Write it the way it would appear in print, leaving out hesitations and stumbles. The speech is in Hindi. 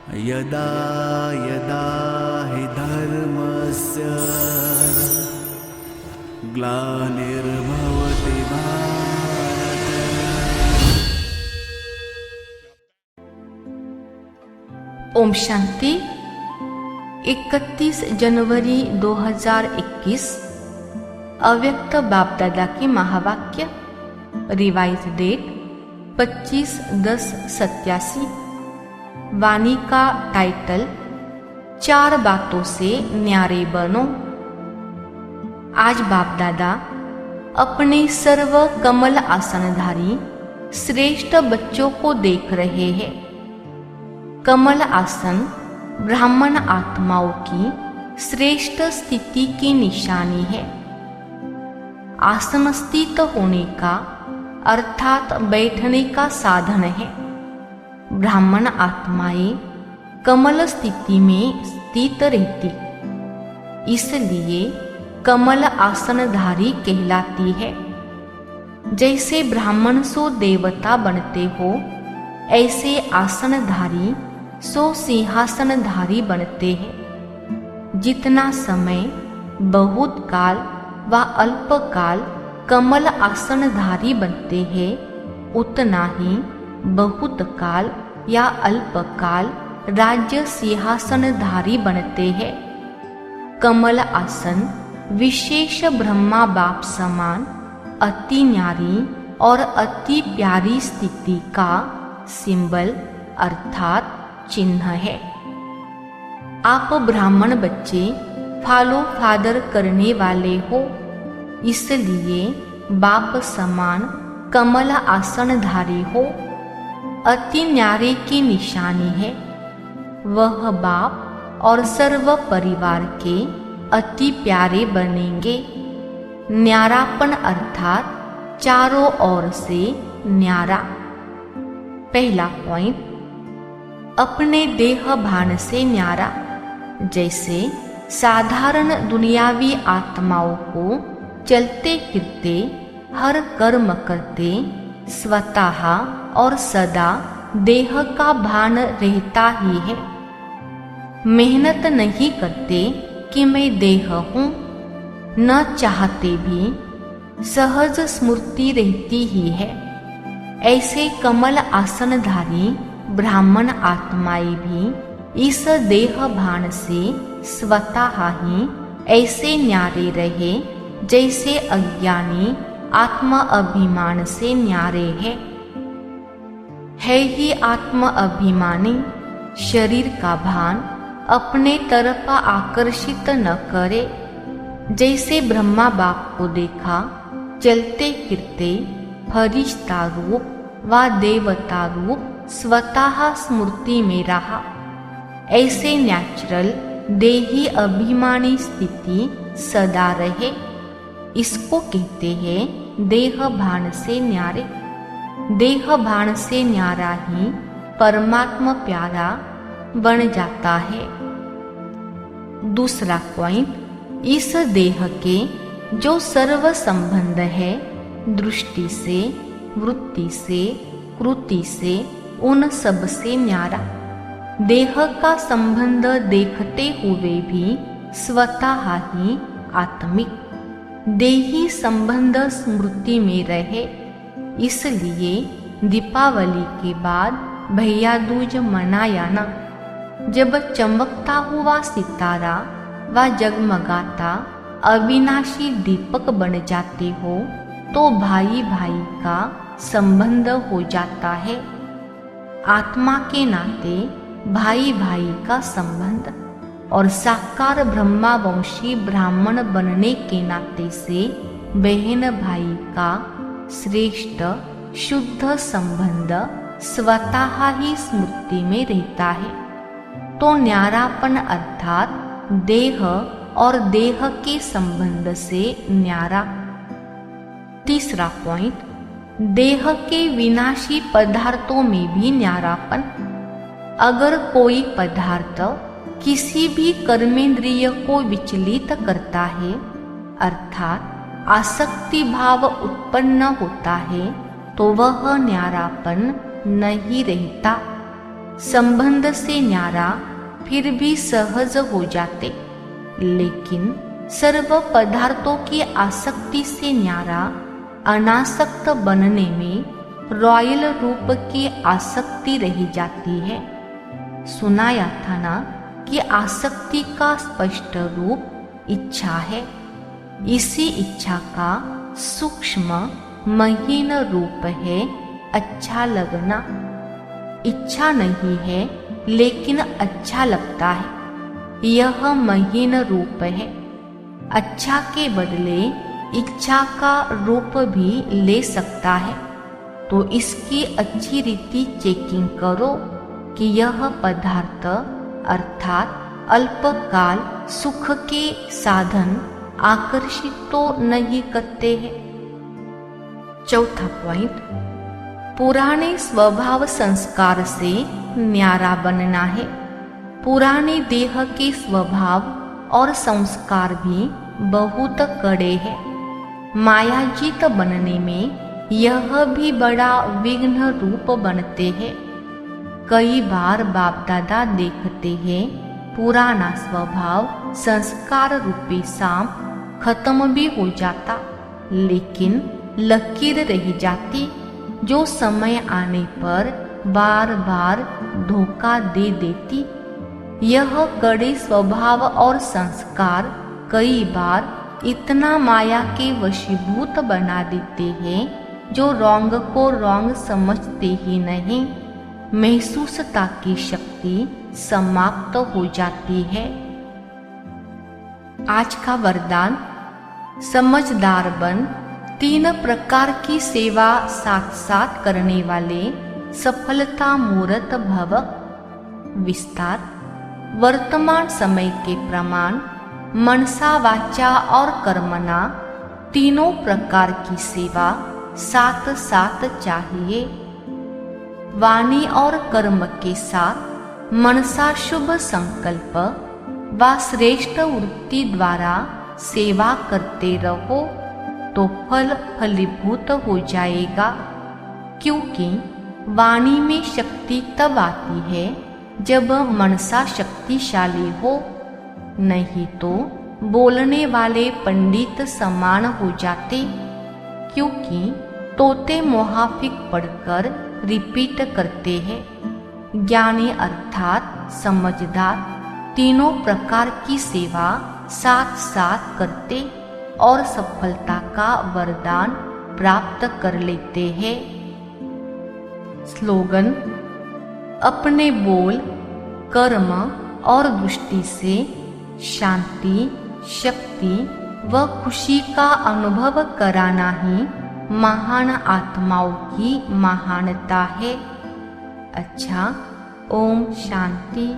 यदा यदा हि धर्मस्य ग्लानिर्भवति भारत। ओम शांति। 31 जनवरी 2021 अव्यक्त बाप दादा की महावाक्य। Revise date 25/10/87। वाणी का टाइटल 4 बातों से न्यारे बनो। आज बाप दादा अपने सर्व कमल आसनधारी श्रेष्ठ बच्चों को देख रहे हैं। कमल आसन ब्राह्मण आत्माओं की श्रेष्ठ स्थिति की निशानी है। आसन स्थित होने का अर्थात बैठने का साधन है। ब्राह्मण आत्माएं कमल स्थिति में स्थित रहती, इसलिए कमल आसनधारी कहलाती है। जैसे ब्राह्मण सो देवता बनते हो, ऐसे आसनधारी सो सिंहासनधारी बनते हैं। जितना समय बहुत काल व अल्प काल कमल आसनधारी बनते हैं, उतना ही बहुत काल या अल्प काल राज्य सिंहासनधारी बनते हैं। कमल आसन विशेष ब्रह्मा बाप समान अति न्यारी और अति प्यारी स्थिति का सिंबल अर्थात चिन्ह है। आप ब्राह्मण बच्चे फॉलो फादर करने वाले हो, इसलिए बाप समान कमल आसनधारी हो। अति न्यारे की निशानी है। वह बाप और सर्व परिवार के अति प्यारे बनेंगे। न्यारापन अर्थात चारों ओर से न्यारा। पहला पॉइंट, अपने देह भान से न्यारा। जैसे साधारण दुनियावी आत्माओं को चलते फिरते हर कर्म करते स्वतः और सदा देह का भान रहता ही है। मेहनत नहीं करते कि मैं देह हूँ, न चाहते भी सहज स्मृति रहती ही है। ऐसे कमल आसनधारी ब्राह्मण आत्माएं भी इस देह भान से स्वतः ही ऐसे न्यारे रहे जैसे अज्ञानी आत्म अभिमान से न्यारे है ही आत्म अभिमानी शरीर का भान अपने तरफ आकर्षित न करे। जैसे ब्रह्मा बाप को देखा चलते फिरते फरिश्ता रूप व देवता रूप स्वतः स्मृति में रहा, ऐसे नेचुरल देही अभिमानी स्थिति सदा रहे। इसको कहते हैं देह भान से न्यारे। देह भान से न्यारा ही परमात्मा प्यारा बन जाता है। दूसरा पॉइंट, इस देह के जो सर्व संबंध है दृष्टि से, वृत्ति से, कृति से, उन सब से न्यारा। देह का संबंध देखते हुए भी स्वतः ही आत्मिक देही संबंध स्मृति में रहे। इसलिए दीपावली के बाद भैया दूज मनाया ना। जब चमकता हुआ सितारा व जगमगाता अविनाशी दीपक बन जाते हो तो भाई भाई का संबंध हो जाता है। आत्मा के नाते भाई भाई का संबंध और साकार ब्रह्मावंशी ब्राह्मण बनने के नाते से बहन भाई का श्रेष्ठ शुद्ध संबंध स्वतः ही स्मृति में रहता है। तो न्यारापन अर्थात देह और देह के संबंध से न्यारा। तीसरा पॉइंट, देह के विनाशी पदार्थों में भी न्यारापन। अगर कोई पदार्थ किसी भी कर्मेंद्रिय को विचलित करता है अर्थात आसक्ति भाव उत्पन्न होता है तो वह न्यारापन नहीं रहता। संबंध से न्यारा फिर भी सहज हो जाते, लेकिन सर्व पदार्थों की आसक्ति से न्यारा अनासक्त बनने में रॉयल रूप की आसक्ति रही जाती है। सुनाया था ना कि आसक्ति का स्पष्ट रूप इच्छा है। इसी इच्छा का सूक्ष्म महीन रूप है अच्छा लगना। इच्छा नहीं है लेकिन अच्छा लगता है, यह महीन रूप है। अच्छा के बदले इच्छा का रूप भी ले सकता है, तो इसकी अच्छी रीति चेकिंग करो कि यह पदार्थ अर्थात अल्पकाल सुख के साधन आकर्षित तो नहीं करते हैं। चौथा पॉइंट, पुराने स्वभाव संस्कार से न्यारा बनना है। पुराने देह के स्वभाव और संस्कार भी बहुत कड़े हैं। मायाजीत बनने में यह भी बड़ा विघ्न रूप बनते हैं। कई बार बाप दादा देखते हैं पुराना स्वभाव संस्कार रूपी सांप खत्म भी हो जाता, लेकिन लकीर रह जाती, जो समय आने पर बार बार धोखा दे देती। यह कड़े स्वभाव और संस्कार कई बार इतना माया के वशीभूत बना देते हैं, जो रॉन्ग को रॉन्ग समझते ही नहीं, महसूसता की शक्ति समाप्त हो जाती है। आज का वरदान, समझदार बन 3 प्रकार की सेवा साथ साथ करने वाले सफलता मूर्त भव। विस्तार, वर्तमान समय के प्रमाण मनसा वाचा और कर्मणा तीनों प्रकार की सेवा साथ साथ चाहिए। वाणी और कर्म के साथ मनसा शुभ संकल्प व श्रेष्ठ वृत्ति द्वारा सेवा करते रहो तो फल फलीभूत हो जाएगा, क्योंकि वाणी में शक्ति तब आती है जब मनसा शक्तिशाली हो, नहीं तो बोलने वाले पंडित समान हो जाते, क्योंकि तोते मुहाफिक पढ़कर रिपीट करते हैं। ज्ञानी अर्थात समझदार तीनों प्रकार की सेवा साथ साथ करते और सफलता का वरदान प्राप्त कर लेते हैं। स्लोगन, अपने बोल, कर्म और दृष्टि से शांति, शक्ति व खुशी का अनुभव कराना ही महान आत्माओं की महानता है। अच्छा, ओम शांति।